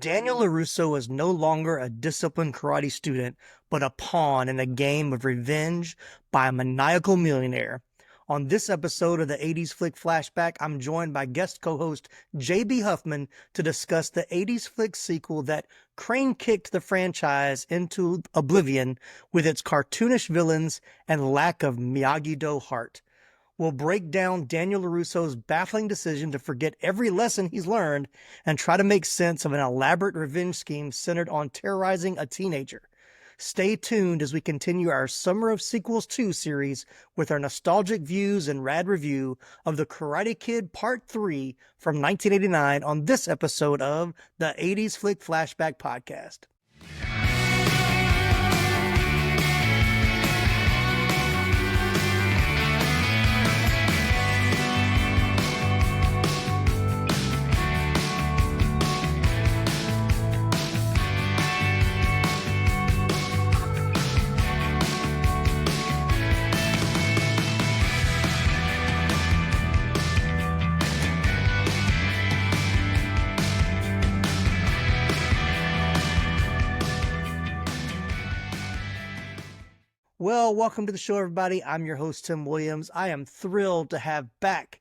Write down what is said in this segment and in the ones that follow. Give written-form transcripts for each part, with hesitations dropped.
Daniel LaRusso is no longer a disciplined karate student, but a pawn in a game of revenge by a maniacal millionaire. On this episode of the 80s Flick Flashback, I'm joined by guest co-host JB Huffman to discuss the 80s flick sequel that crane-kicked the franchise into oblivion with its cartoonish villains and lack of Miyagi-Do heart. We'll break down Daniel LaRusso's baffling decision to forget every lesson he's learned and try to make sense of an elaborate revenge scheme centered on terrorizing a teenager. Stay tuned as we continue our Summer of Sequels 2 series with our nostalgic views and rad review of The Karate Kid Part 3 from 1989 on this episode of the 80s Flick Flashback Podcast. Well, welcome to the show, everybody. I'm your host, Tim Williams. I am thrilled to have back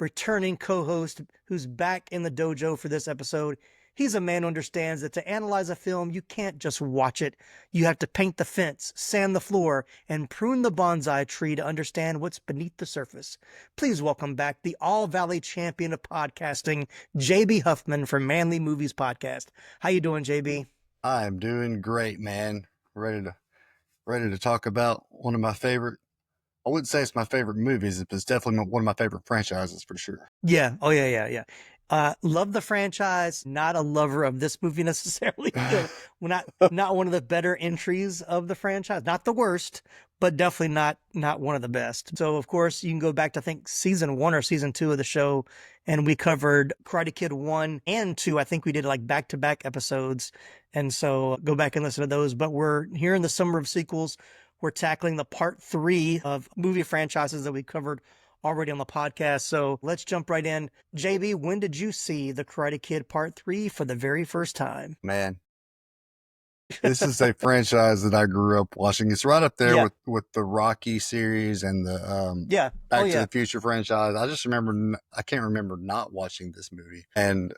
returning co-host who's back in the dojo for this episode. He's a man who understands that to analyze a film, you can't just watch it. You have to paint the fence, sand the floor, and prune the bonsai tree to understand what's beneath the surface. Please welcome back the All-Valley champion of podcasting, JB Huffman from Manly Movies Podcast. How you doing, JB? I'm doing great, man. Ready to talk about one of my favorite, I wouldn't say it's my favorite movies, but it's definitely one of my favorite franchises for sure. Yeah. Oh, yeah. Love the franchise. Not a lover of this movie necessarily. Not one of the better entries of the franchise. Not the worst, but definitely not one of the best. So, of course, you can go back to, I think, season 1 or season 2 of the show, and we covered Karate Kid 1 and 2. I think we did like back-to-back episodes. And so go back and listen to those. But we're here in the Summer of Sequels. We're tackling the part 3 of movie franchises that we covered already on the podcast. So let's jump right in. JB, when did you see The Karate Kid Part 3 for the very first time? Man, this is a franchise that I grew up watching. It's right up there with the Rocky series and the Back to the Future franchise. I just remember, I can't remember not watching this movie. And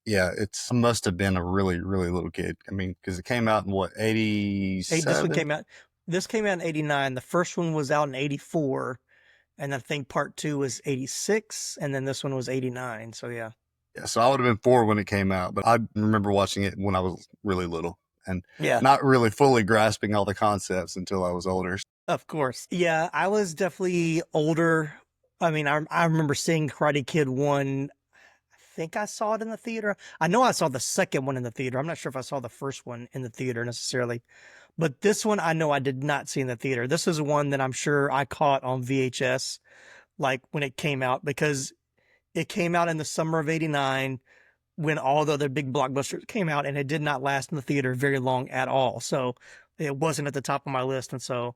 yeah, I must have been a really, really little kid. I mean, because it came out in what, 87? This came out in 89. The first one was out in 84. And I think part 2 was 86. And then this one was 89. So yeah. Yeah. So I would have been 4 when it came out, but I remember watching it when I was really little and not really fully grasping all the concepts until I was older. Of course. Yeah. I was definitely older. I mean, I remember seeing Karate Kid 1. I think I saw it in the theater. I know I saw the second one in the theater. I'm not sure if I saw the first one in the theater necessarily, but this one I know I did not see in the theater. This is one that I'm sure I caught on VHS, like when it came out, because it came out in the summer of 89 when all the other big blockbusters came out, and it did not last in the theater very long at all. So it wasn't at the top of my list. And so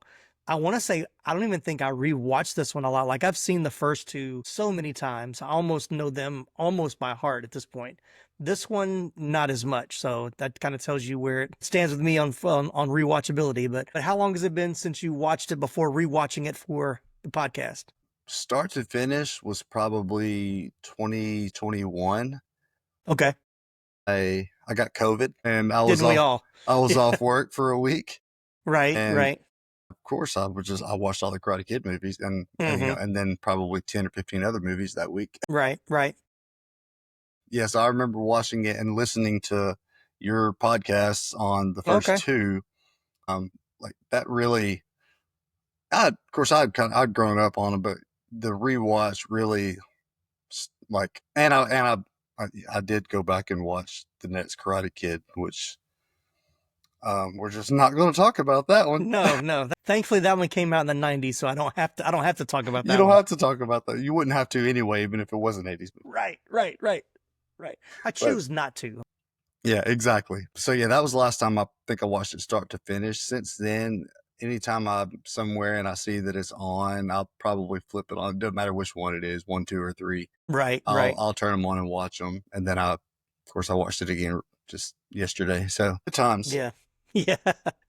I want to say, I don't even think I rewatched this one a lot. Like I've seen the first 2 so many times. I almost know them almost by heart at this point. This one, not as much. So that kind of tells you where it stands with me on rewatchability. But how long has it been since you watched it before rewatching it for the podcast? Start to finish was probably 2021. Okay. I got COVID and I was off work for a week. Right. Of course, I watched all the Karate Kid movies and then probably 10 or 15 other movies that week. Right. Yes, I remember watching it and listening to your podcasts on the first 2. Like that really, I'd grown up on them, but the rewatch really and I did go back and watch the next Karate Kid, which we're just not going to talk about that one. No. Thankfully, that one came out in the 90s, so I don't have to talk about that. You don't have to talk about that. You wouldn't have to anyway, even if it was an 80s movie. Right. I choose not to. Yeah, exactly. So yeah, that was the last time I think I watched it start to finish. Since then, anytime I'm somewhere and I see that it's on, I'll probably flip it on. It doesn't matter which one it is, 1, 2, or 3. Right. I'll turn them on and watch them. And then of course, I watched it again just yesterday. So good times. Yeah. Yeah.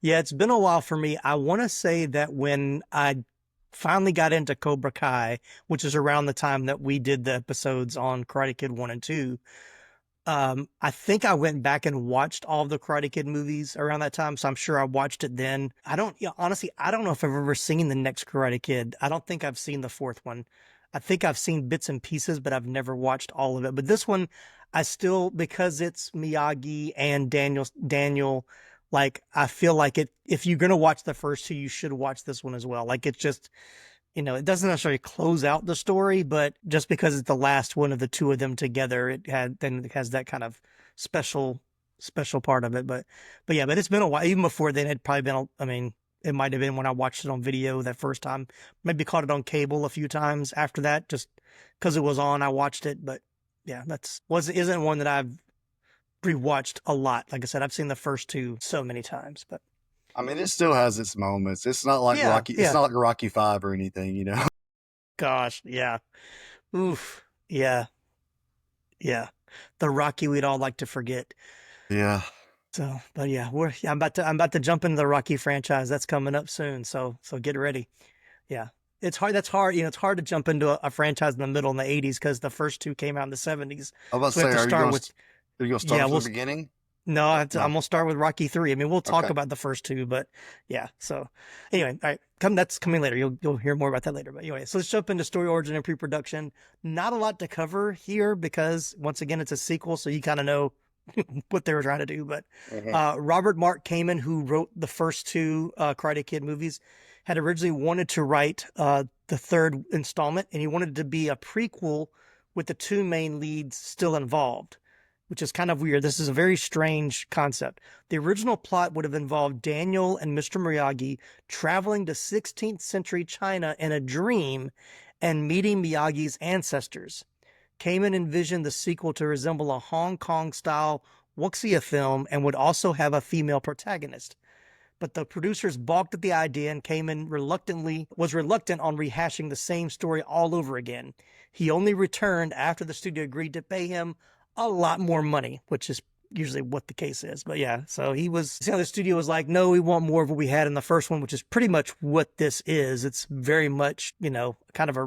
Yeah. It's been a while for me. I want to say that when I finally got into Cobra Kai, which is around the time that we did the episodes on Karate Kid 1 and 2, I think I went back and watched all of the Karate Kid movies around that time, so I'm sure I watched it then. I don't, yeah, honestly, I don't know if I've ever seen the next Karate Kid. I don't think I've seen the fourth one. I think I've seen bits and pieces, but I've never watched all of it. But this one, I still, because it's Miyagi and Daniel, like I feel like it. If you're gonna watch the first two, you should watch this one as well. Like it's just, it doesn't necessarily close out the story, but just because it's the last one of the two of them together, it has that kind of special special part of it. But yeah, but it's been a while. Even before then, it probably been. I mean, it might have been when I watched it on video that first time. Maybe caught it on cable a few times after that, just because it was on. I watched it, but yeah, isn't one that I've rewatched a lot. Like I said, I've seen the first two so many times, but I mean, it still has its moments. It's not like yeah, Rocky. It's yeah. not like Rocky Five or anything, you know. Gosh, yeah. Oof. Yeah. Yeah. The Rocky we'd all like to forget. Yeah. So, but yeah, I'm about to jump into the Rocky franchise. That's coming up soon. So get ready. Yeah. It's hard. That's hard. It's hard to jump into a franchise in the middle in the 80s because the first two came out in the 70s. I was So we about have to to say, start with, are you gonna start yeah, from the beginning? no, I'm No. gonna start with Rocky 3. I mean, we'll talk Okay. about the first two, but yeah. So anyway, all right, that's coming later. You'll hear more about that later. But anyway, so let's jump into story origin and pre-production. Not a lot to cover here because once again, it's a sequel, so you kind of know what they were trying to do. But Mhm. Robert Mark Kamen, who wrote the first two Karate Kid movies, had originally wanted to write the third installment, and he wanted it to be a prequel with the two main leads still involved, which is kind of weird. This is a very strange concept. The original plot would have involved Daniel and Mr. Miyagi traveling to 16th century China in a dream and meeting Miyagi's ancestors. Kamen envisioned the sequel to resemble a Hong Kong style wuxia film and would also have a female protagonist. But the producers balked at the idea and Kamen was reluctant on rehashing the same story all over again. He only returned after the studio agreed to pay him a lot more money, which is usually what the case is. But yeah, so the studio was like, no, we want more of what we had in the first one, which is pretty much what this is. It's very much, kind of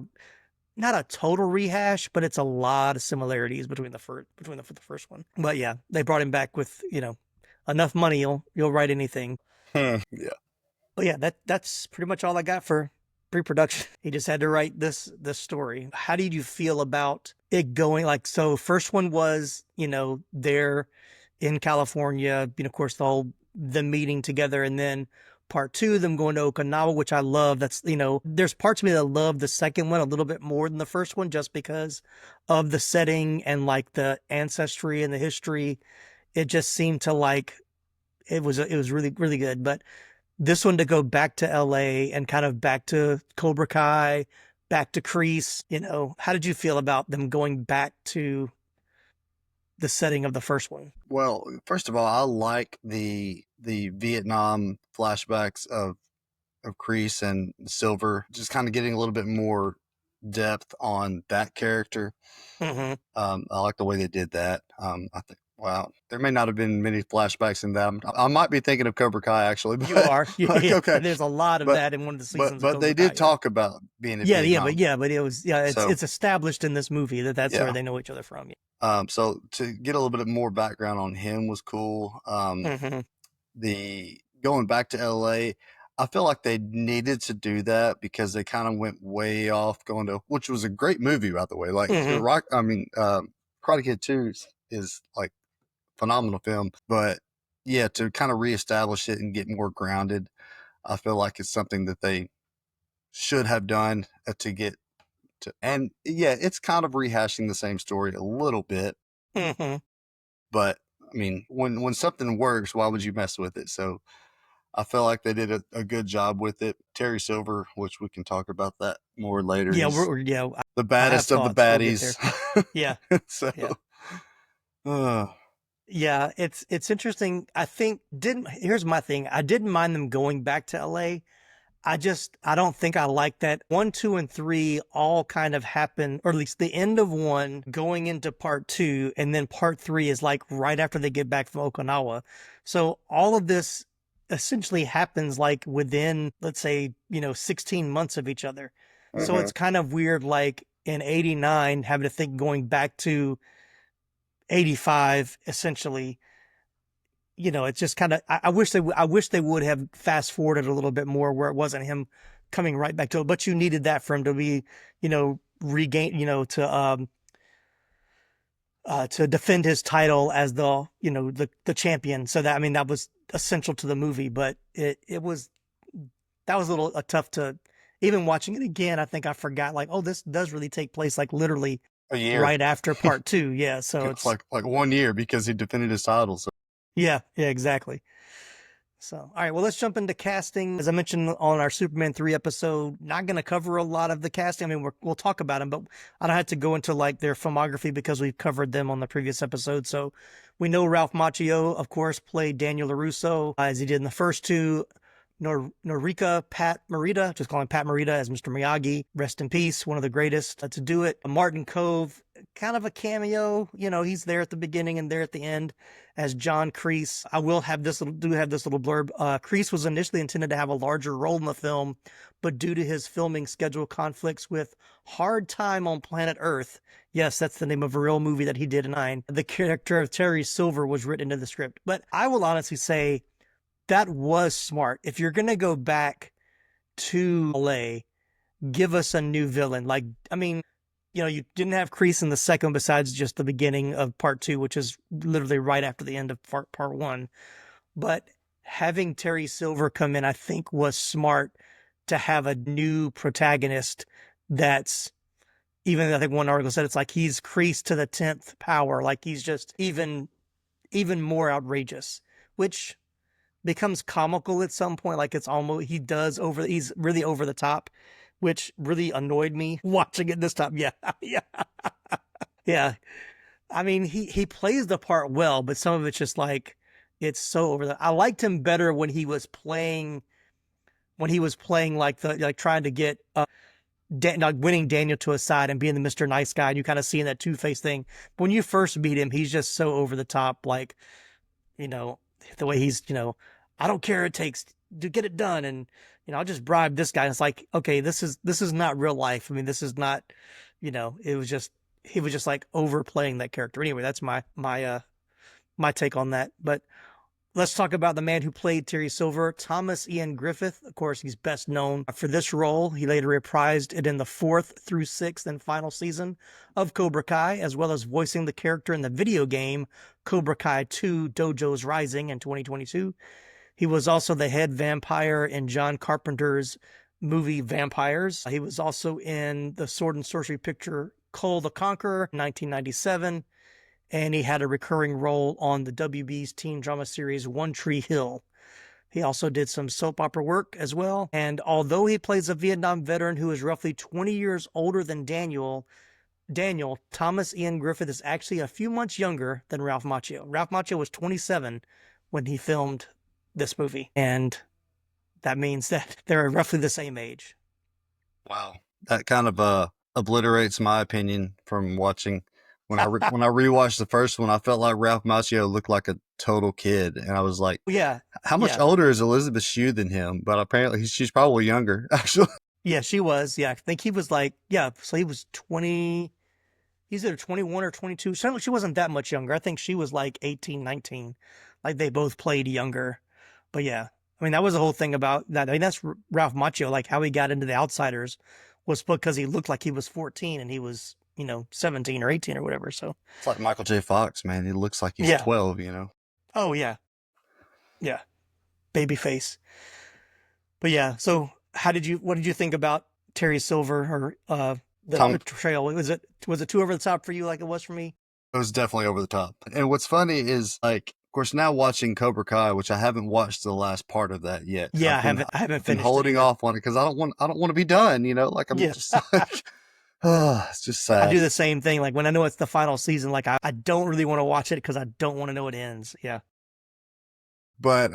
not a total rehash, but it's a lot of similarities between the first one. But yeah, they brought him back with, enough money, you'll write anything. Yeah. But yeah, that's pretty much all I got for pre-production. He just had to write this story. How did you feel about it going like so? First one was they're in California, of course the meeting together, and then part two, them going to Okinawa, which I love. That's there's parts of me that love the second one a little bit more than the first one, just because of the setting and like the ancestry and the history. It just seemed to like it was really really good, but this one to go back to LA and kind of back to Cobra Kai, back to Kreese, how did you feel about them going back to the setting of the first one? Well, first of all, I like the Vietnam flashbacks of Kreese and Silver, just kind of getting a little bit more depth on that character. Mm-hmm. I like the way they did that. I think, wow, there may not have been many flashbacks in that. I might be thinking of Cobra Kai actually, You but are. like, Yeah, okay, there's a lot of but that in one of the seasons of but they Cobra Kai. did Yeah. talk about being in Yeah, Vietnam. but it was So it's established in this movie that's where yeah. they know each other from. So to get a little bit more background on him was cool. Mm-hmm. The going back to LA, I feel like they needed to do that because they kind of went way off going to, which was a great movie, by the way. Like Mm-hmm. Karate Kid 2 is like phenomenal film, but yeah, to kind of reestablish it and get more grounded, I feel like it's something that they should have done to get to, and yeah, it's kind of rehashing the same story a little bit, Mm-hmm. but I mean, when something works, why would you mess with it? So I feel like they did a good job with it. Terry Silver, which we can talk about that more later. Yeah, He's yeah. the I have baddest of the thoughts. We'll get baddies. there. Yeah, So, yeah. uh, Yeah, it's interesting. I think didn't here's my thing. I didn't mind them going back to LA. I don't think I like that. One, two, and three all kind of happen, or at least the end of one going into part two, and then part three is like right after they get back from Okinawa. So all of this essentially happens like within, let's say, 16 months of each other. So Mm-hmm. it's kind of weird, like in 89, having to think going back to 85, essentially. It's just kind of, I wish they would have fast forwarded a little bit more where it wasn't him coming right back to it, but you needed that for him to be, regain, to defend his title as the champion. So that, I mean, that was essential to the movie, but that was a little tough to, even watching it again. I think I forgot, like, oh, this does really take place like literally A year. right after part two. Yeah. So It's it's, like 1 year because he defended his title. So yeah, yeah, exactly. So, all right, well, let's jump into casting. As I mentioned on our Superman 3 episode, not going to cover a lot of the casting. I mean, we'll talk about them, but I don't have to go into like their filmography because we've covered them on the previous episode. So we know Ralph Macchio, of course, played Daniel LaRusso as he did in the first two. Norika Pat Morita, just calling Pat Morita as Mr. Miyagi. Rest in peace, one of the greatest to do it. Martin Cove, kind of a cameo. He's there at the beginning and there at the end as John Kreese. I will have this little blurb. Kreese was initially intended to have a larger role in the film, but due to his filming schedule conflicts with Hard Time on Planet Earth, yes, that's the name of a real movie that he did in '9, the character of Terry Silver was written into the script. But I will honestly say that was smart. If you're going to go back to LA, give us a new villain. Like, I mean, you didn't have Kreese in the second besides just the beginning of part two, which is literally right after the end of part one. But having Terry Silver come in, I think, was smart to have a new protagonist that's, even I think one article said it's like he's Kreese to the 10th power. Like he's just even more outrageous, which becomes comical at some point. Like he's really over the top, which really annoyed me watching it this time. Yeah. Yeah. Yeah. I mean, he plays the part well, but some of it's just like, it's so over the, I liked him better when he was playing like trying to get, like winning Daniel to his side and being the Mr. Nice Guy. And you kind of seeing that two-faced thing. But when you first meet him, he's just so over the top. Like, you know, the way he's, I don't care what it takes to get it done. And, I'll just bribe this guy. And it's like, okay, this is not real life. I mean, this is not, he was just like overplaying that character. Anyway, that's my take on that. But let's talk about the man who played Terry Silver, Thomas Ian Griffith. Of course, he's best known for this role. He later reprised it in the fourth through sixth and final season of Cobra Kai, as well as voicing the character in the video game Cobra Kai 2 Dojo's Rising in 2022. He was also the head vampire in John Carpenter's movie Vampires. He was also in the sword and sorcery picture Cole the Conqueror, 1997, and he had a recurring role on the WB's teen drama series One Tree Hill. He also did some soap opera work as well. And although he plays a Vietnam veteran who is roughly 20 years older than Daniel, Thomas Ian Griffith is actually a few months younger than Ralph Macchio. Ralph Macchio was 27 when he filmed this movie. And that means that they're roughly the same age. wow, that kind of obliterates my opinion from watching. When I rewatched the first one, I felt like Ralph Macchio looked like a total kid, and I was like, Yeah. "How much Yeah. older is Elizabeth Shue than him?" But apparently, she's probably younger. Actually, Yeah, she was. Yeah. I think he was like, yeah, so he was 20. He's either 21 or 22. She wasn't that much younger. I think she was like 18, 19. Like they both played younger. But yeah, I mean, that was the whole thing about that. I mean, that's Ralph Macchio, like how he got into The Outsiders was because he looked like he was 14 and he was, 17 or 18 or whatever. So it's like Michael J. Fox, man. He looks like he's yeah. 12. You know. Oh, yeah. Yeah. Baby face. But yeah, so what did you think about Terry Silver or the Tom, portrayal? Was it too over the top for you like it was for me? it was definitely over the top. And what's funny is, like, of course, now watching Cobra Kai, which I haven't watched the last part of that yet. Yeah, I haven't Been finished it holding either. off on it because I don't want to be done. You know, like I'm Yeah. just like, it's just I sad. do the same thing. Like when I know it's the final season, like I don't really want to watch it because I don't want to know it ends. Yeah. But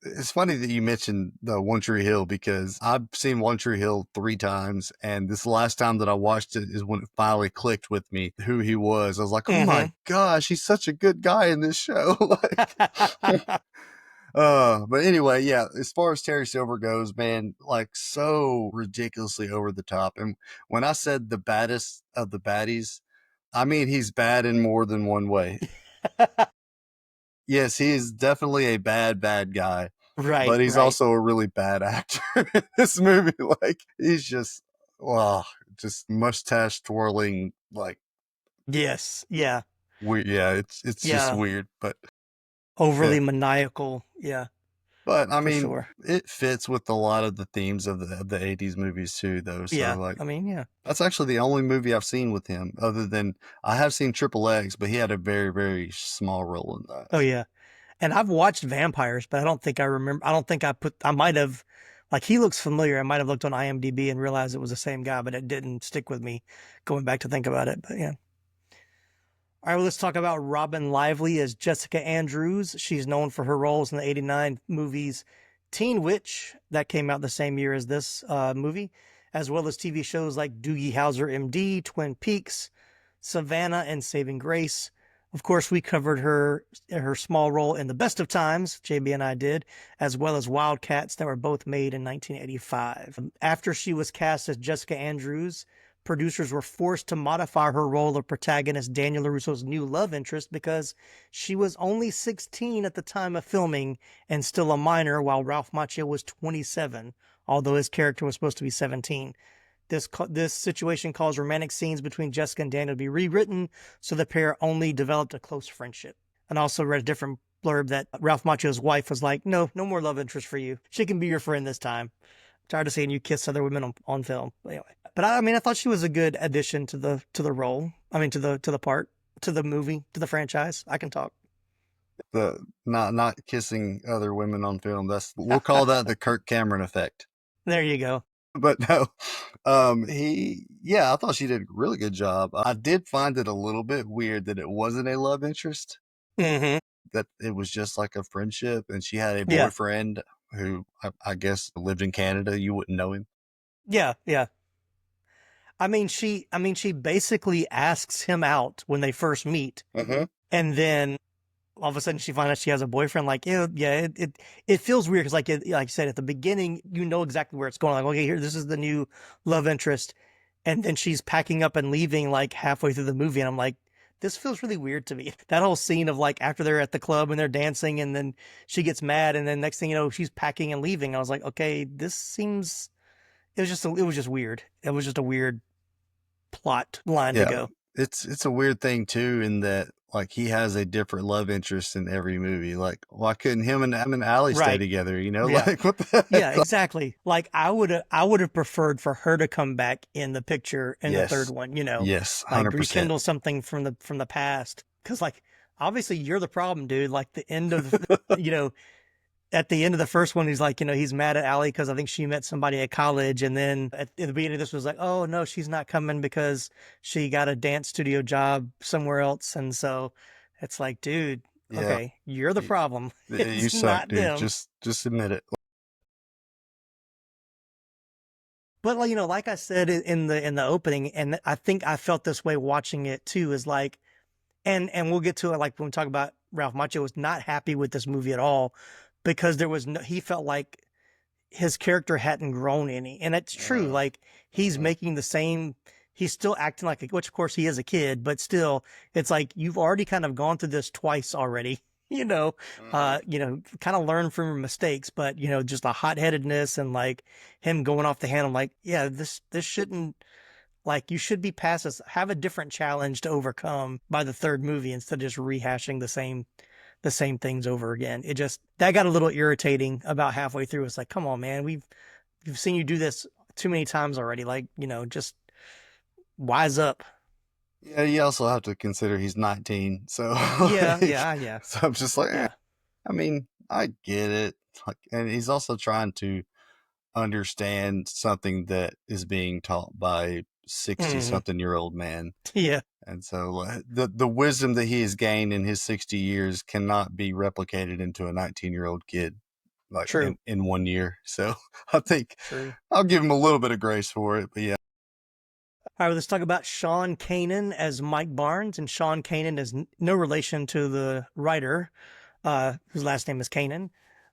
it's funny that you mentioned the One Tree Hill because I've seen One Tree Hill 3 times, and this last time that I watched it is when it finally clicked with me who he was. I was like, oh my gosh, he's such a good guy in this show. Like, but anyway, yeah, as far as Terry Silver goes, man, like so ridiculously over the top. And when I said the baddest of the baddies, I mean he's bad in more than one way. Yes, he is definitely a bad guy, Right, but he's right. also a really bad actor in this movie. Like he's just, wow, just mustache twirling, like Yes, yeah, weird. Yeah, it's just yeah. weird, yeah, Overly maniacal. Yeah, but I for mean, sure. it fits with a lot of the themes of the '80s movies too, though. So Yeah, like, I mean, yeah. that's actually the only movie I've seen with him, other than I have seen Triple X, but he had a very small role in that. Oh yeah. And I've watched Vampires, but I don't think I remember. I don't think I might have, like, he looks familiar. I might have looked on IMDb and realized it was the same guy, but it didn't stick with me going back to think about it. But yeah. All right, well, let's talk about Robin Lively as Jessica Andrews. She's known for her roles in the '89 movies Teen Witch, that came out the same year as this movie, as well as TV shows like Doogie Howser MD, Twin Peaks, Savannah, and Saving Grace. Of course, we covered her small role in The Best of Times, JB and I did, as well as Wildcats that were both made in 1985. After she was cast as Jessica Andrews, producers were forced to modify her role of protagonist Daniel LaRusso's new love interest because she was only 16 at the time of filming and still a minor, while Ralph Macchio was 27, although his character was supposed to be 17. This situation caused romantic scenes between Jessica and Daniel to be rewritten, so the pair only developed a close friendship. And I also read a different blurb that Ralph Macchio's wife was like, "No, no more love interest for you. She can be your friend this time. Tired of seeing you kiss other women on film." But anyway, but I mean, I thought she was a good addition to the role. I mean, to the part, to the movie, to the franchise. I can talk. The not kissing other women on film. We'll call that the Kirk Cameron effect. There you go. But no, yeah, I thought she did a really good job. I did find it a little bit weird that it wasn't a love interest, Mm-hmm. that it was just like a friendship, and she had a Yeah, boyfriend who I guess lived in Canada. You wouldn't know him. yeah, yeah. I mean, she basically asks him out when they first meet, Mm-hmm. and then all of a sudden she finds out she has a boyfriend. Like, yeah, it feels weird because, like you said at the beginning, you know exactly where it's going. Like, okay, here, this is the new love interest, and then she's packing up and leaving like halfway through the movie, and I'm like, this feels really weird to me. That whole scene of like after they're at the club and they're dancing, and then she gets mad, and then next thing you know, she's packing and leaving. I was like, okay, this seems. It was just weird. It was just a weird plot line to Yeah, go. it's a weird thing too, in that like he has a different love interest in every movie. Like, why couldn't him and Allie stay Right. together? Yeah. Like what the Yeah, heck? Like, exactly. Like I would have preferred for her to come back in the picture in the third yes, one, yes, like 100%. rekindle something from the past. Cause like obviously you're the problem, dude. Like the end of you know, at the end of the first one, he's like, he's mad at Allie because I think she met somebody at college, and then at the beginning of this was like, oh no, she's not coming because she got a dance studio job somewhere else, and so it's like, dude, Yeah, okay, you're the you, problem. you It's suck, not dude. them. Just admit it. But like, like I said in the opening, and I think I felt this way watching it too, is like, and we'll get to it like when we talk about Ralph Macchio was not happy with this movie at all because there was no, he felt like his character hadn't grown any. And it's true. Mm, Like he's mm, making the same, he's still acting like, which of course he is a kid, but still it's like, you've already kind of gone through this twice already, mhm. kind of learn from your mistakes, but just a hot headedness and like him going off the handle. Like, yeah, this shouldn't, like, you should be past this, have a different challenge to overcome by the third movie instead of just rehashing the same things over again. It just that got a little irritating about halfway through. It's like, come on, man, we've seen you do this too many times already. Like, just wise up. Yeah, you also have to consider he's 19, so Yeah, like, yeah, yeah, so I'm just like, yeah. I mean, I get it. Like, and he's also trying to understand something that is being taught by 60 Hmm. something year old man. Yeah, And so the wisdom that he has gained in his 60 years cannot be replicated into a 19-year-old kid. like True. in 1 year. So I think True. I'll give him a little bit of grace for it. But yeah, All right, let's talk about Sean Kanan as Mike Barnes. And Sean Kanan is no relation to the writer, whose last name is Kanan.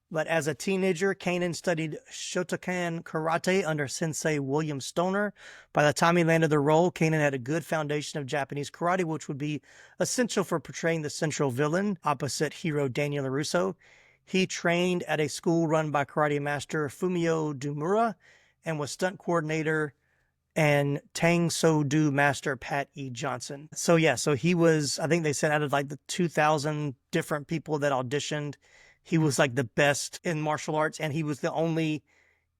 But as a teenager, Kanan studied Shotokan karate under sensei William Stoner. By the time he landed the role, Kanan had a good foundation of Japanese karate, which would be essential for portraying the central villain opposite hero Daniel LaRusso. He trained at a school run by karate master Fumio Dumura and was stunt coordinator and Tang So Do master Pat E. Johnson. So yeah, so he was, I think they said out of like the 2,000 different people that auditioned, he was like the best in martial arts, and he was the only,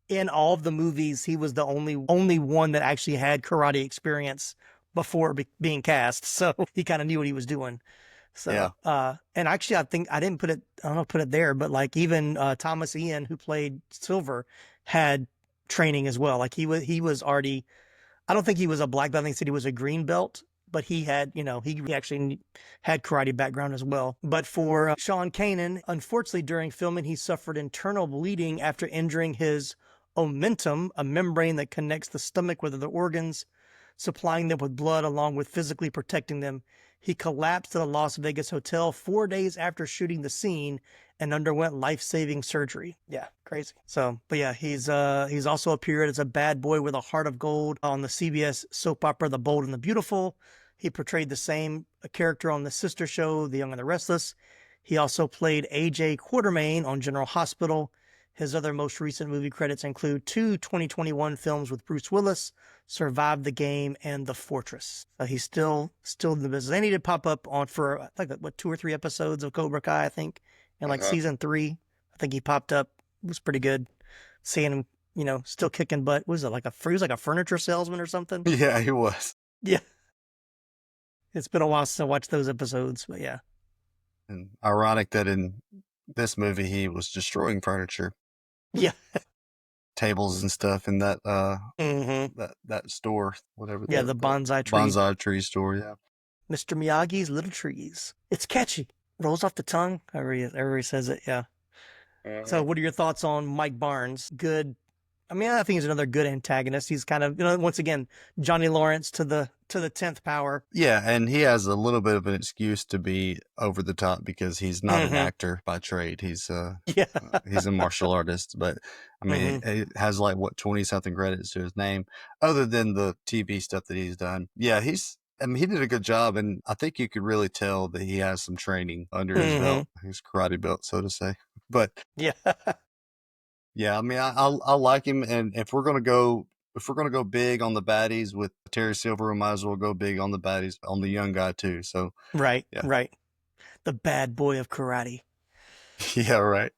in all of the movies, he was the only one that actually had karate experience before being cast. So he kind of knew what he was doing. So, yeah, and actually, I think I didn't put it, I don't know, put it there, but like even Thomas Ian, who played Silver, had training as well. Like he was already, I don't think he was a black belt. I think he said he was a green belt, but he had, he actually had karate background as well. But for Sean Kanan, unfortunately, during filming, he suffered internal bleeding after injuring his omentum, a membrane that connects the stomach with other organs, supplying them with blood along with physically protecting them. He collapsed at a Las Vegas hotel 4 days after shooting the scene and underwent life-saving surgery. Yeah, crazy. So, but yeah, he's also appeared as a bad boy with a heart of gold on the CBS soap opera The Bold and the Beautiful. He portrayed the same character on the sister show The Young and the Restless. He also played AJ Quartermain on General Hospital. His other most recent movie credits include two 2021 films with Bruce Willis, Survive the Game and The Fortress. He's still in the business. They need to pop up on for like what 2 or 3 episodes of Cobra Kai, I think, and like uh-huh. season 3. I think he popped up. It was pretty good. Seeing him, still kicking butt. What was it, he was like a furniture salesman or something? Yeah, he was. Yeah. It's been a while since I watched those episodes, but yeah. And ironic that in this movie he was destroying furniture, Yeah. tables and stuff in that Mm-hmm. that store, whatever they Yeah, were the called, bonsai tree. bonsai tree store. Yeah. Mr. Miyagi's Little Trees. It's catchy. Rolls off the tongue. Everybody says it, yeah. So, Uh-huh. what are your thoughts on Mike Barnes? Good. I mean, I think he's another good antagonist. He's kind of, once again, Johnny Lawrence to the 10th power. Yeah, and he has a little bit of an excuse to be over the top because he's not an Mm-hmm. actor by trade. Yeah. He's a martial artist, but I mean, Mm-hmm. it has like what 20 something credits to his name, other than the TV stuff that he's done. Yeah, I mean, he did a good job, and I think you could really tell that he has some training under his Mm-hmm. belt, his karate belt, so to say. But Yeah. yeah, I mean, I like him, and if we're gonna go big on the baddies with Terry Silver, we might as well go big on the baddies on the young guy too. So Right. yeah, Right. The bad boy of karate. yeah, right.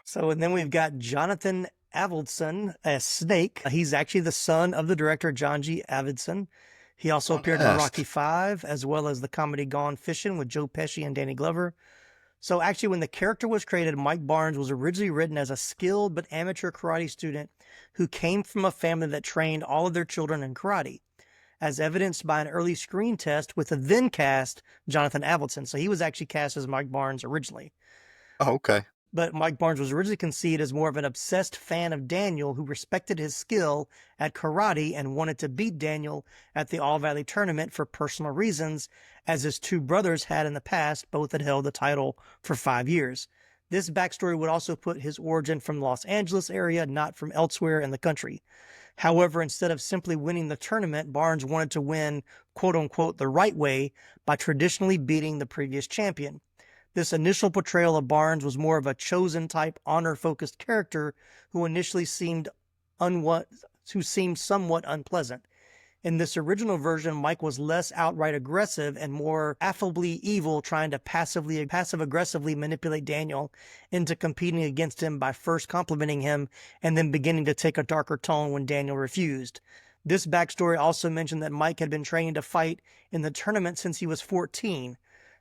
So, and then we've got Jonathan Avildsen as Snake. He's actually the son of the director John G. Avildsen. He also I'd appeared in ask. Rocky V, as well as the comedy Gone Fishing with Joe Pesci and Danny Glover. So actually, when the character was created, Mike Barnes was originally written as a skilled but amateur karate student who came from a family that trained all of their children in karate, as evidenced by an early screen test with the then cast Jonathan Avildsen. So he was actually cast as Mike Barnes originally. Oh, okay. But Mike Barnes was originally conceived as more of an obsessed fan of Daniel who respected his skill at karate and wanted to beat Daniel at the All Valley tournament for personal reasons, as his two brothers had in the past. Both had held the title for 5 years. This backstory would also put his origin from the Los Angeles area, not from elsewhere in the country. However, instead of simply winning the tournament, Barnes wanted to win, quote unquote, the right way by traditionally beating the previous champion. This initial portrayal of Barnes was more of a chosen type, honor-focused character who initially seemed somewhat unpleasant. In this original version, Mike was less outright aggressive and more affably evil, trying to passive-aggressively manipulate Daniel into competing against him by first complimenting him and then beginning to take a darker tone when Daniel refused. This backstory also mentioned that Mike had been training to fight in the tournament since he was 14.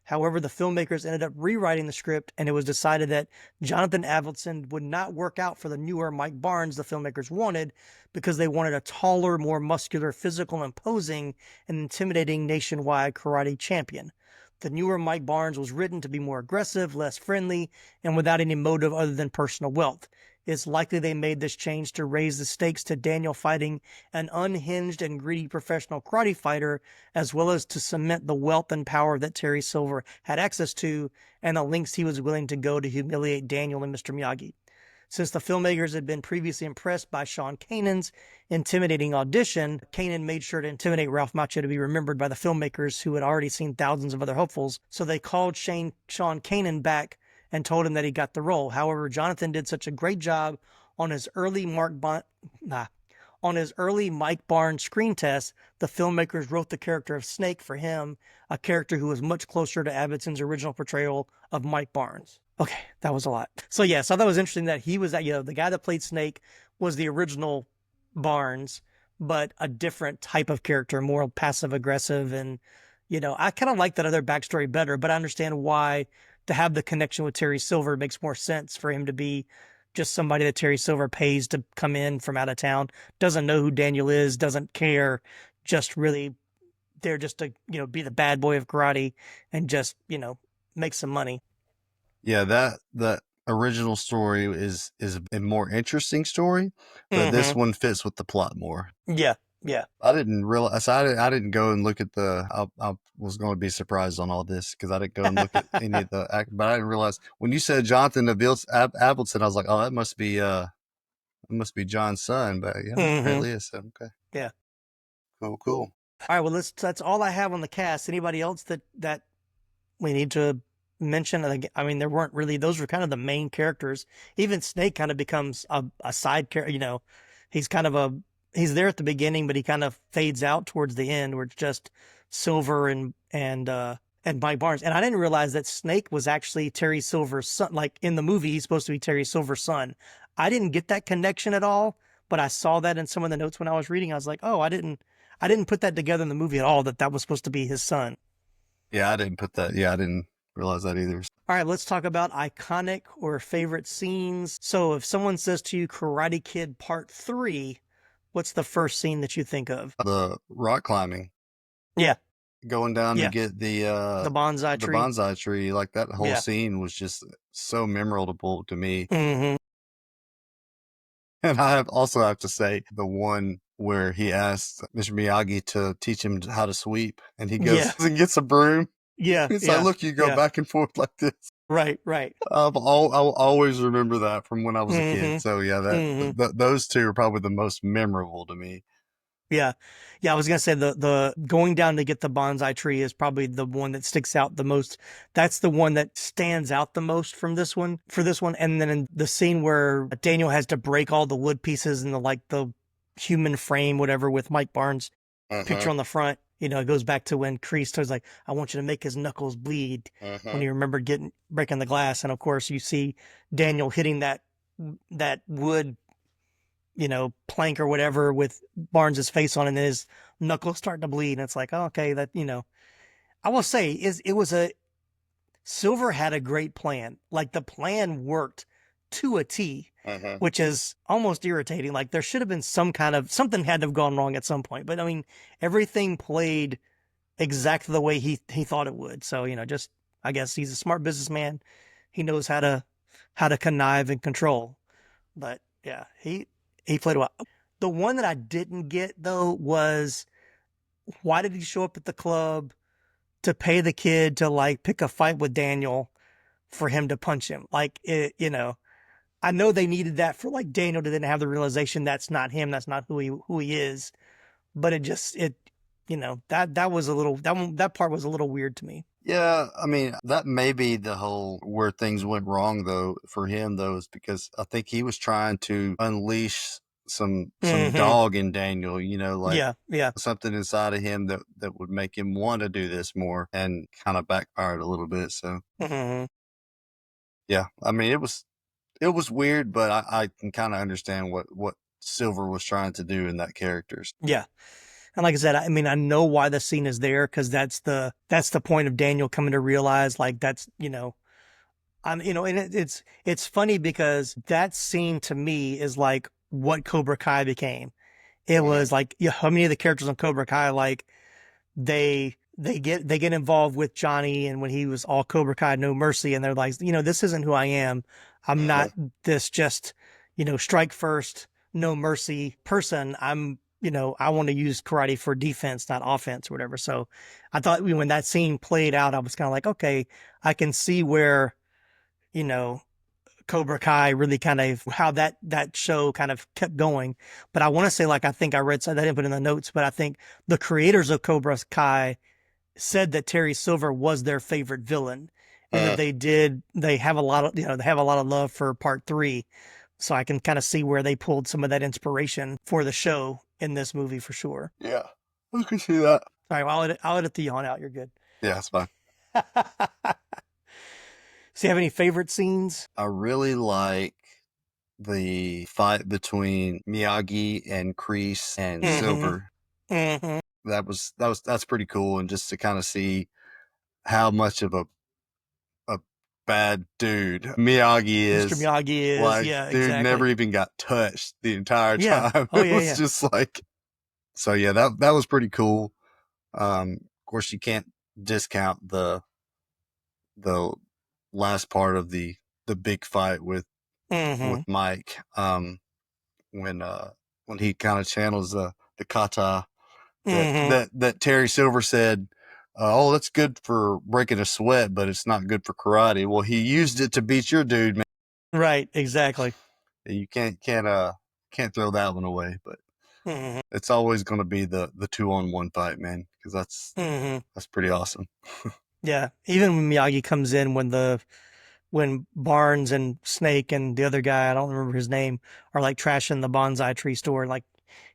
However, the filmmakers ended up rewriting the script, and it was decided that Jonathan Avildsen would not work out for the newer Mike Barnes the filmmakers wanted, because they wanted a taller, more muscular, physical, imposing, and intimidating nationwide karate champion. The newer Mike Barnes was written to be more aggressive, less friendly, and without any motive other than personal wealth. It's likely they made this change to raise the stakes to Daniel fighting an unhinged and greedy professional karate fighter, as well as to cement the wealth and power that Terry Silver had access to and the lengths he was willing to go to humiliate Daniel and Mr. Miyagi. Since the filmmakers had been previously impressed by Sean Kanan's intimidating audition, Kanan made sure to intimidate Ralph Macchio to be remembered by the filmmakers who had already seen thousands of other hopefuls. So they called Sean Kanan back and told him that he got the role. However, Jonathan did such a great job on his early Mike Barnes screen test, the filmmakers wrote the character of Snake for him, a character who was much closer to Abbotson's original portrayal of Mike Barnes. Okay, that was a lot. So yeah, so that was interesting that he was that, the guy that played Snake was the original Barnes, but a different type of character, more passive aggressive. And, I kind of like that other backstory better, but I understand why to have the connection with Terry Silver makes more sense for him to be just somebody that Terry Silver pays to come in from out of town, doesn't know who Daniel is, doesn't care, just really there just to, be the bad boy of karate and just, make some money. Yeah, that original story is a more interesting story, but this one fits with the plot more. Yeah, yeah. I didn't realize I didn't go and look at I was going to be surprised on all this because I didn't go and look at any of the act, but I didn't realize when you said Jonathan Appleton, I was like, oh, that must be John's son, but yeah, apparently is. So, okay. Yeah. Cool. All right, well, that's all I have on the cast. Anybody else that we need to mention? I mean, there weren't really, those were kind of the main characters. Even Snake kind of becomes a side character, he's kind of he's there at the beginning, but he kind of fades out towards the end where it's just Silver and Mike Barnes. And I didn't realize that Snake was actually Terry Silver's son. Like in the movie, he's supposed to be Terry Silver's son. I didn't get that connection at all, but I saw that in some of the notes when I was reading. I was like, oh, I didn't put that together in the movie at all, that was supposed to be his son. Yeah, I didn't put that. Yeah, I didn't realize that either. All right, let's talk about iconic or favorite scenes. So if someone says to you Karate Kid Part 3, what's the first scene that you think of? The rock climbing. Yeah. Going down to get the bonsai tree. The bonsai tree. Like that whole scene was just so memorable to me. Mm-hmm. And I also have to say the one where he asked Mr. Miyagi to teach him how to sweep, and he goes and gets a broom. Yeah. It's like, look, you go back and forth like this. Right. I'll always remember that from when I was a kid. So yeah, those two are probably the most memorable to me. Yeah. I was going to say the going down to get the bonsai tree is probably the one that sticks out the most. That's the one that stands out the most for this one. And then in the scene where Daniel has to break all the wood pieces and the human frame, whatever, with Mike Barnes' picture on the front, it goes back to when Kreese was like, I want you to make his knuckles bleed when he remembered breaking the glass. And of course you see Daniel hitting that wood plank or whatever with Barnes's face on it, and then his knuckles starting to bleed. And it's like, oh, okay, that, I will say Silver had a great plan. Like the plan worked to a T, which is almost irritating. Like there should have been something had to have gone wrong at some point. But I mean, everything played exactly the way he thought it would. So, just, I guess he's a smart businessman. He knows how to connive and control. But yeah, he played well. The one that I didn't get, though, was why did he show up at the club to pay the kid to pick a fight with Daniel for him to punch him? I know they needed that for Daniel to then have the realization that's not him, that's not who he is. But that part was a little weird to me. Yeah, I mean, that may be the whole where things went wrong though for him though, is because I think he was trying to unleash some dog in Daniel, something inside of him that would make him want to do this more, and kind of backfired a little bit. So yeah, I mean, it was weird, but I can kind of understand what Silver was trying to do in that character. Yeah. And like I said, I mean, I know why the scene is there, because that's the point of Daniel coming to realize, that's, and it's funny because that scene to me is like what Cobra Kai became. It was like, how many of the characters on Cobra Kai, they they get involved with Johnny, and when he was all Cobra Kai, no mercy, and they're like, this isn't who I am. I'm not this just, strike first, no mercy person. I want to use karate for defense, not offense or whatever. So I thought when that scene played out, I was kind of like, okay, I can see where, you know, Cobra Kai really kind of how that show kind of kept going. But I want to say, like, I think I read, so I didn't put in the notes, but I think the creators of Cobra Kai said that Terry Silver was their favorite villain, and that they have a lot of they have a lot of love for part three. So I can kind of see where they pulled some of that inspiration for the show in this movie for sure. Yeah, I can see that. All right, well, I'll edit the yawn out. You're good. Yeah, it's fine. So you have any favorite scenes? I really like the fight between Miyagi and Kreese and Silver. Mm-hmm. That's pretty cool, and just to kind of see how much of a bad dude Miyagi Mr. is. Miyagi is, Like, yeah, dude exactly. never even got touched the entire Yeah. time. Oh, It yeah, was yeah. just like, so yeah, that was pretty cool. Of course, you can't discount the last part of the big fight with Mm-hmm. Mike. When he kind of channels the kata Mm-hmm. that Terry Silver said, oh, that's good for breaking a sweat, but it's not good for karate. Well, he used it to beat your dude, man. Right, exactly. You can't throw that one away. But Mm-hmm. it's always going to be the 2-on-1 fight, man, because Mm-hmm. that's pretty awesome. Yeah. Even when Miyagi comes in, when Barnes and Snake and the other guy, I don't remember his name, are like trashing the bonsai tree store, like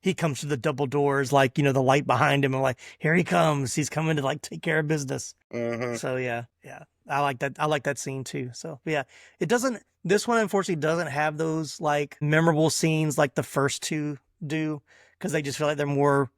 he comes through the double doors, like, the light behind him, and like, here he comes. He's coming to like take care of business. Mm-hmm. So yeah, yeah. I like that. I like that scene too. So yeah, this one unfortunately doesn't have those like memorable scenes like the first two do, because they just feel like they're more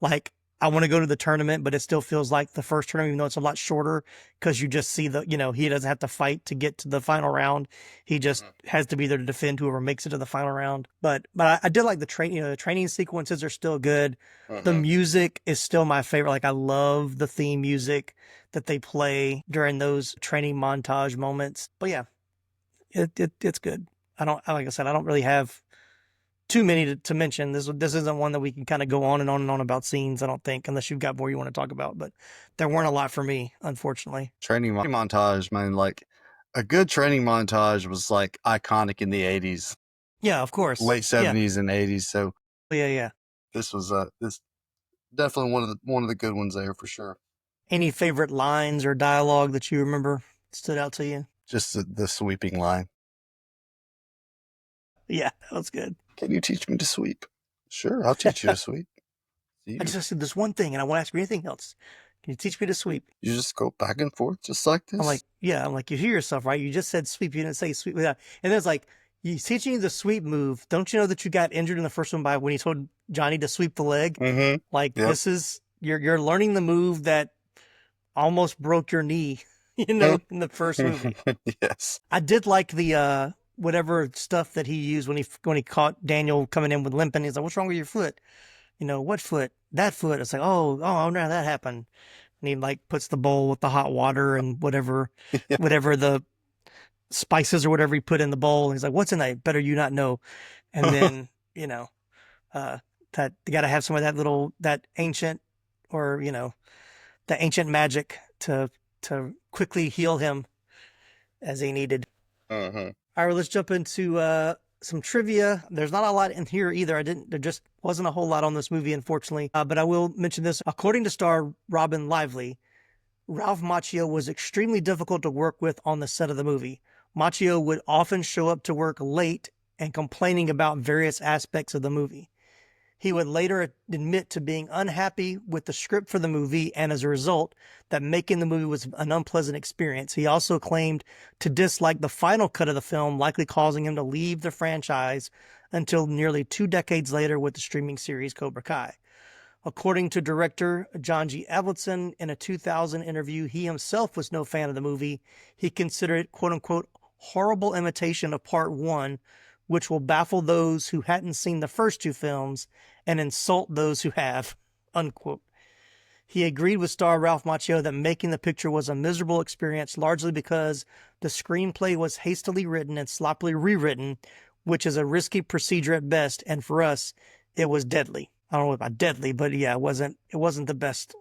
like, I want to go to the tournament, but it still feels like the first tournament, even though it's a lot shorter, because you just see he doesn't have to fight to get to the final round. He just has to be there to defend whoever makes it to the final round. But I did like the the training sequences are still good. The music is still my favorite. Like, I love the theme music that they play during those training montage moments. But yeah, it's good. Like I said, I don't really have too many to mention. This isn't one that we can kind of go on and on and on about scenes, I don't think, unless you've got more you want to talk about. But there weren't a lot for me, unfortunately. Training montage, man. Like, a good training montage was like iconic in the 80s, Yeah, of course. late Yeah. 70s and 80s. So Yeah. this was this definitely one of the good ones there for sure. Any favorite lines or dialogue that you remember stood out to you? Just the sweeping line. Yeah, that was good. Can you teach me to sweep? Sure, I'll teach you to sweep. I just said this one thing and I won't ask you anything else. Can you teach me to sweep? You just go back and forth just like this? I'm like, yeah. I'm like, you hear yourself, right? You just said sweep. You didn't say sweep. Yeah. And then it's like, he's teaching you the sweep move. Don't you know that you got injured in the first one by when he told Johnny to sweep the leg? Mm-hmm. Like, Yep. this is, you're learning the move that almost broke your knee, in the first movie. Yes. I did like the whatever stuff that he used when he caught Daniel coming in with limping. He's like, "What's wrong with your foot? What foot? That foot." It's like, oh, no, that happened. And he like puts the bowl with the hot water and whatever, Yeah. whatever the spices or whatever he put in the bowl. And he's like, "What's in that? Better you not know." And then that you got to have some of that ancient, or the ancient magic to quickly heal him as he needed. Uh-huh. All right, let's jump into some trivia. There's not a lot in here either. There just wasn't a whole lot on this movie, unfortunately. But I will mention this. According to star Robin Lively, Ralph Macchio was extremely difficult to work with on the set of the movie. Macchio would often show up to work late and complaining about various aspects of the movie. He would later admit to being unhappy with the script for the movie, and as a result, that making the movie was an unpleasant experience. He also claimed to dislike the final cut of the film, likely causing him to leave the franchise until nearly 2 decades later with the streaming series Cobra Kai. According to director John G. Avildsen, in a 2000 interview, he himself was no fan of the movie. He considered it, quote unquote, horrible imitation of part one, which will baffle those who hadn't seen the first two films and insult those who have, unquote. He agreed with star Ralph Macchio that making the picture was a miserable experience, largely because the screenplay was hastily written and sloppily rewritten, which is a risky procedure at best, and for us, it was deadly. I don't know about deadly, but yeah, it wasn't the best.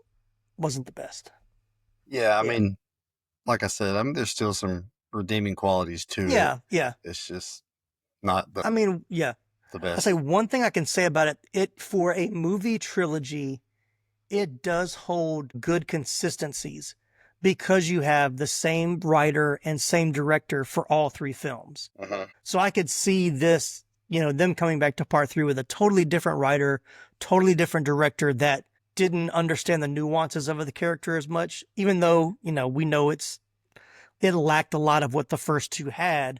Wasn't the best. Yeah, I Yeah. mean, like I said, I mean, there's still some redeeming qualities to it. Yeah, yeah. It's just not I mean, yeah. the I say best. one thing I can say about it, it for a movie trilogy, it does hold good consistencies because you have the same writer and same director for all three films. Uh-huh. So I could see this, them coming back to part three with a totally different writer, totally different director that didn't understand the nuances of the character as much, even though, we know it lacked a lot of what the first two had,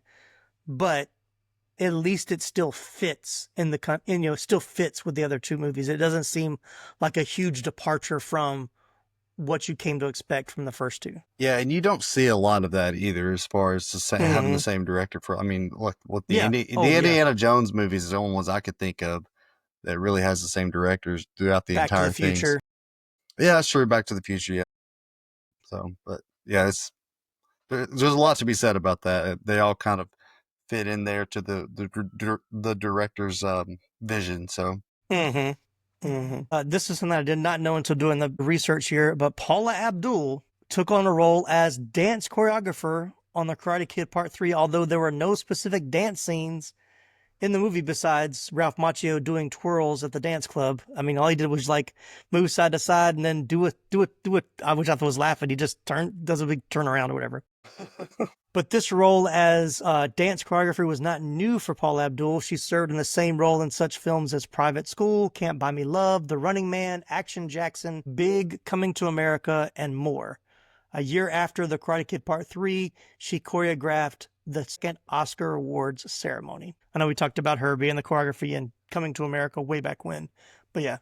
but at least it still fits still fits with the other two movies. It doesn't seem like a huge departure from what you came to expect from the first two. Yeah, and you don't see a lot of that either, as far as having the Mm-hmm. same director for. I mean, look, what Yeah. The Oh, yeah. Indiana Jones movies is the only ones I could think of that really has the same directors throughout the Back to the entire things. Future. Yeah, that's true. Back to the Future, yeah. So, but yeah, there's a lot to be said about that. They all kind of fit in there to the director's vision. So, Mm-hmm. Mm-hmm. This is something I did not know until doing the research here, but Paula Abdul took on a role as dance choreographer on the Karate Kid Part 3, although there were no specific dance scenes in the movie besides Ralph Macchio doing twirls at the dance club. I mean, all he did was like move side to side and then do it, which I thought was laughing. He just does a big turnaround or whatever. But this role as dance choreographer was not new for Paula Abdul. She served in the same role in such films as Private School, Can't Buy Me Love, The Running Man, Action Jackson, Big, Coming to America, and more. A year after The Karate Kid Part 3, she choreographed the second Oscar Awards ceremony. I know we talked about her being the choreography in Coming to America way back when. But yeah,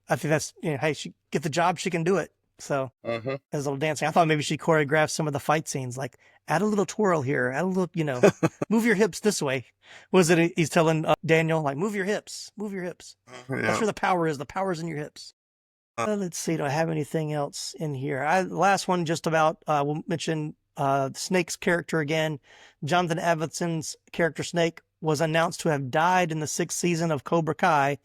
I think that's, hey, she get the job, she can do it. So, uh-huh. as a little dancing, I thought maybe she choreographed some of the fight scenes, like add a little twirl here, add a little, move your hips this way. Was it he's telling Daniel, like, move your hips, move your hips. Yeah. That's where the power is. The power's in your hips. Let's see. Do I have anything else in here? Last one, just about. We'll mention Snake's character again. Jonathan Evanson's character Snake was announced to have died in the 6th season of Cobra Kai.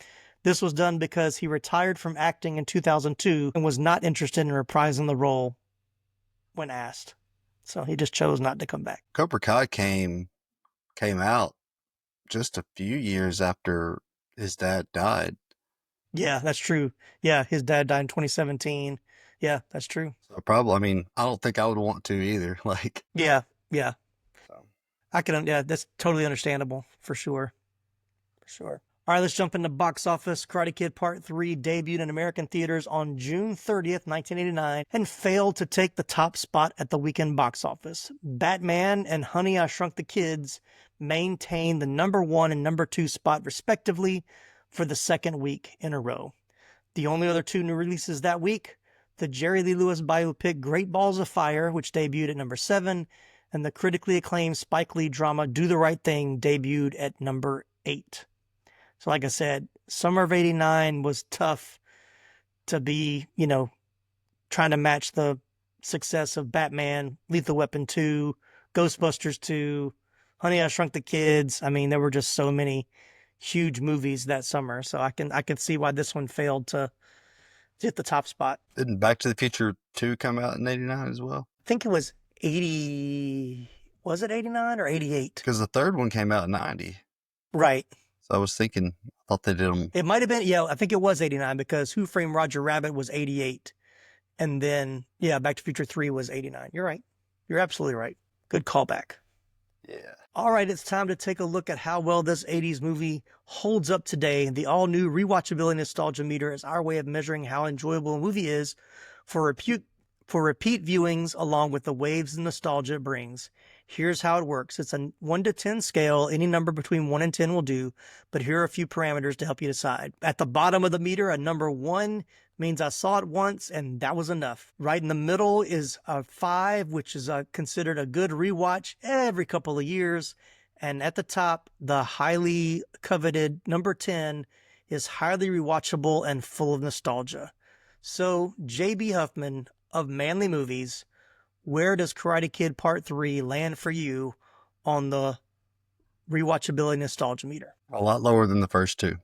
This was done because he retired from acting in 2002 and was not interested in reprising the role when asked. So he just chose not to come back. Cobra Kai came out just a few years after his dad died. Yeah, that's true. Yeah, his dad died in 2017. Yeah, that's true. So probably, I mean, I don't think I would want to either. Like, Yeah, yeah. so. Yeah, that's totally understandable for sure. For sure. All right, let's jump into box office. Karate Kid Part 3 debuted in American theaters on June 30th, 1989, and failed to take the top spot at the weekend box office. Batman and Honey, I Shrunk the Kids maintained the number 1 and number 2 spot, respectively, for the second week in a row. The only other two new releases that week, the Jerry Lee Lewis biopic Great Balls of Fire, which debuted at number 7, and the critically acclaimed Spike Lee drama Do the Right Thing debuted at number 8. So like I said, summer of 89 was tough to be, trying to match the success of Batman, Lethal Weapon 2, Ghostbusters 2, Honey, I Shrunk the Kids. I mean, there were just so many huge movies that summer. So I can see why this one failed to hit the top spot. Didn't Back to the Future 2 come out in 89 as well? I think it was 80. Was it 89 or 88? Because the third one came out in 90. Right. So I was thinking, I thought they did them. It might have been, yeah, I think it was 89 because Who Framed Roger Rabbit was 88. And then, yeah, Back to the Future 3 was 89. You're right. You're absolutely right. Good callback. Yeah. All right, it's time to take a look at how well this 80s movie holds up today. The all-new Rewatchability Nostalgia Meter is our way of measuring how enjoyable a movie is for repeat viewings along with the waves of nostalgia it brings. Here's how it works. It's a 1 to 10 scale. Any number between 1 and 10 will do, but here are a few parameters to help you decide. At the bottom of the meter, a number 1 means I saw it once and that was enough. Right in the middle is a 5, which is considered a good rewatch every couple of years. And at the top, the highly coveted number 10 is highly rewatchable and full of nostalgia. So, J.B. Huffman of Manly Movies, where does Karate Kid Part 3 land for you on the rewatchability nostalgia meter? A lot lower than the first two.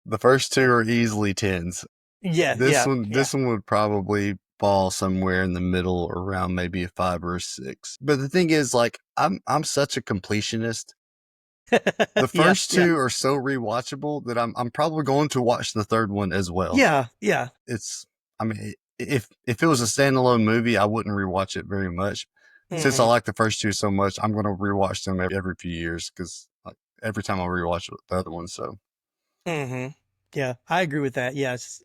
The first two are easily tens. Yeah, This yeah, one, yeah. this one would probably fall somewhere in the middle, around maybe a 5 or a 6. But the thing is, like, I'm such a completionist. The Yeah, first yeah. two are so rewatchable that I'm probably going to watch the third one as well. Yeah, yeah. It's, I mean, if it was a standalone movie, I wouldn't rewatch it very much. Since I Hmm. like the first two so much, I'm going to rewatch them every few years because like, every time I rewatch the other one. So Hmm. Yeah, I agree with that. Yes.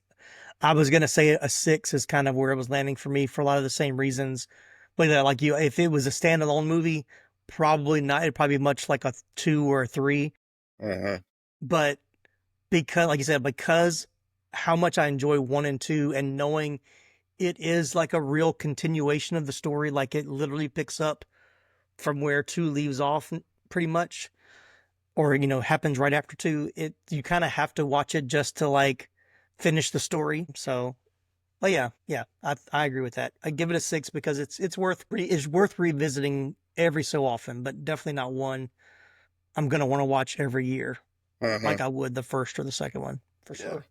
I was gonna say a 6 is kind of where it was landing for me for a lot of the same reasons. But like you, if it was a standalone movie, probably not. It'd probably be much like a 2 or a 3. uh But because, like you said, because how much I enjoy 1 and 2, and knowing it is like a real continuation of the story, like it literally picks up from where 2 leaves off, pretty much, or happens right after 2. You kind of have to watch it just to like finish the story. So. Oh yeah, yeah, I agree with that. I give it a 6 because it's worth revisiting every so often, but definitely not one I'm gonna want to watch every year uh like I would the first or the second one for Yeah. sure.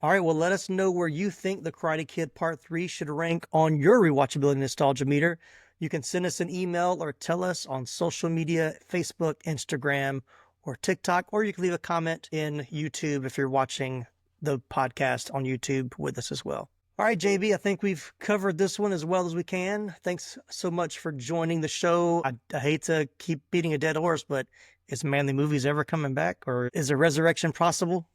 All right, well, let us know where you think the Karate Kid Part 3 should rank on your rewatchability nostalgia meter. You can send us an email or tell us on social media, Facebook, Instagram, or TikTok, or you can leave a comment in YouTube if you're watching the podcast on YouTube with us as well. All right, JB, I think we've covered this one as well as we can. Thanks so much for joining the show. I hate to keep beating a dead horse, but is Manly Movies ever coming back, or is a resurrection possible?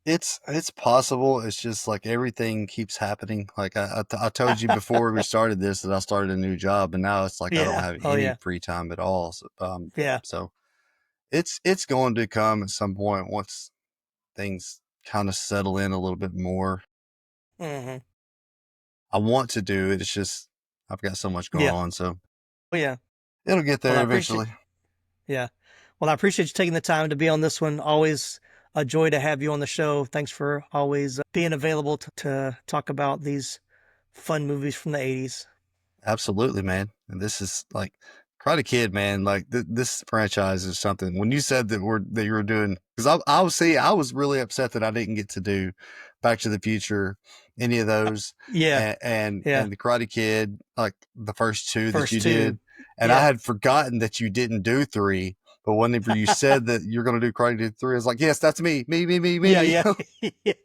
It's possible. It's just like everything keeps happening. Like I told you before we started this that I started a new job, and now it's like I don't Yeah. have Oh, any yeah. free time at all. So, Yeah. so it's going to come at some point once things kind of settle in a little bit more. Hmm. I want to do it. It's just I've got so much going Yeah. on, so Oh, yeah. it'll get Well, I there appreciate. eventually. Yeah. Well, I appreciate you taking the time to be on this one. Always a joy to have you on the show. Thanks for always being available to talk about these fun movies from the 80s. Absolutely, man. And this is like Karate Kid, man. Like this franchise is something. When you said that you were doing, because I was really upset that I didn't get to do Back to the Future, any of those, Yeah. Yeah. and the Karate Kid, like the first two that you First two. did, and I Yeah. had forgotten that you didn't do three. But whenever you said that you're going to do Karate Kid 3, I was like, yes, that's Yeah. me. Yeah. Yeah.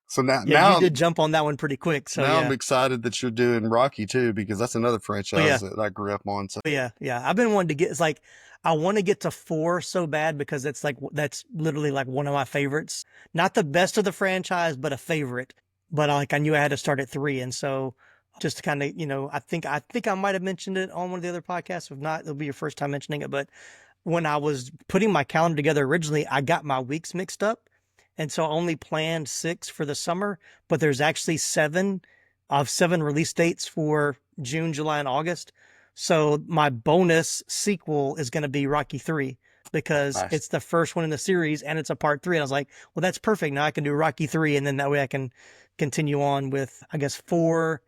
So now, Yeah. You did jump on that one pretty quick. So, now I'm yeah. excited that you're doing Rocky too, because that's another Oh, franchise yeah. that I grew up on. So Oh, yeah. Yeah. I've been wanting to get, it's like, I want to get to 4 so bad because that's literally like one of my favorites. Not the best of the franchise, but a favorite. But like, I knew I had to start at 3. And so just to kind of, I think I might have mentioned it on one of the other podcasts. If not, it'll be your first time mentioning it. But when I was putting my calendar together originally, I got my weeks mixed up. And so I only planned 6 for the summer, but there's actually 7 of 7 release dates for June, July, and August. So my bonus sequel is going to be Rocky 3 because nice. it's the first one in the series and it's a part 3. And I was like, well, that's perfect. Now I can do Rocky 3. And then that way I can continue on with, I guess, 4,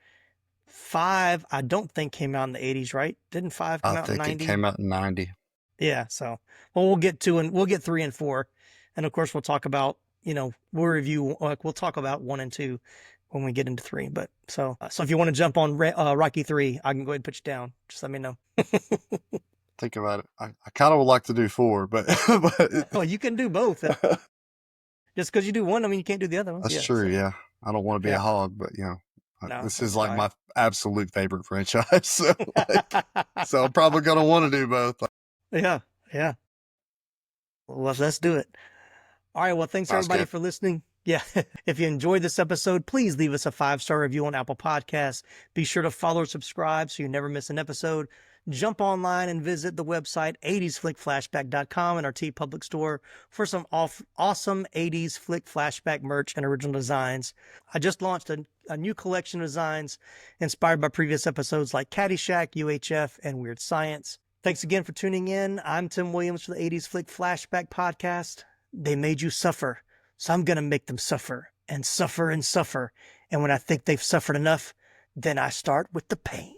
5. I don't think came out in the 80s, right? Didn't 5 come I out in think it 90? came out in 90. Yeah. So, well, we'll get 3 and 4. And of course, we'll talk about, we'll talk about 1 and 2 when we get into 3. But so if you want to jump on Rocky 3, I can go ahead and put you down. Just let me know. Think about it. I kind of would like to do 4, but, Oh, you can do both. Just because you do one, I mean, you can't do the other one. that's Yeah. true. So, Yeah. I don't want to be a yeah. hog, but No, this is that's like fine. my absolute favorite franchise. So, so I'm probably going to want to do both. Yeah. Yeah. Well, let's do it. All right. Well, thanks Sounds everybody good. for listening. Yeah. If you enjoyed this episode, please leave us a 5-star review on Apple Podcasts. Be sure to follow or subscribe so you never miss an episode. Jump online and visit the website 80sflickflashback.com and our T Public store for some awesome 80s Flick Flashback merch and original designs. I just launched a new collection of designs inspired by previous episodes like Caddyshack, UHF, and Weird Science. Thanks again for tuning in. I'm Tim Williams for the 80s Flick Flashback podcast. They made you suffer, So I'm going to make them suffer and suffer and suffer. And when I think they've suffered enough, then I start with the pain.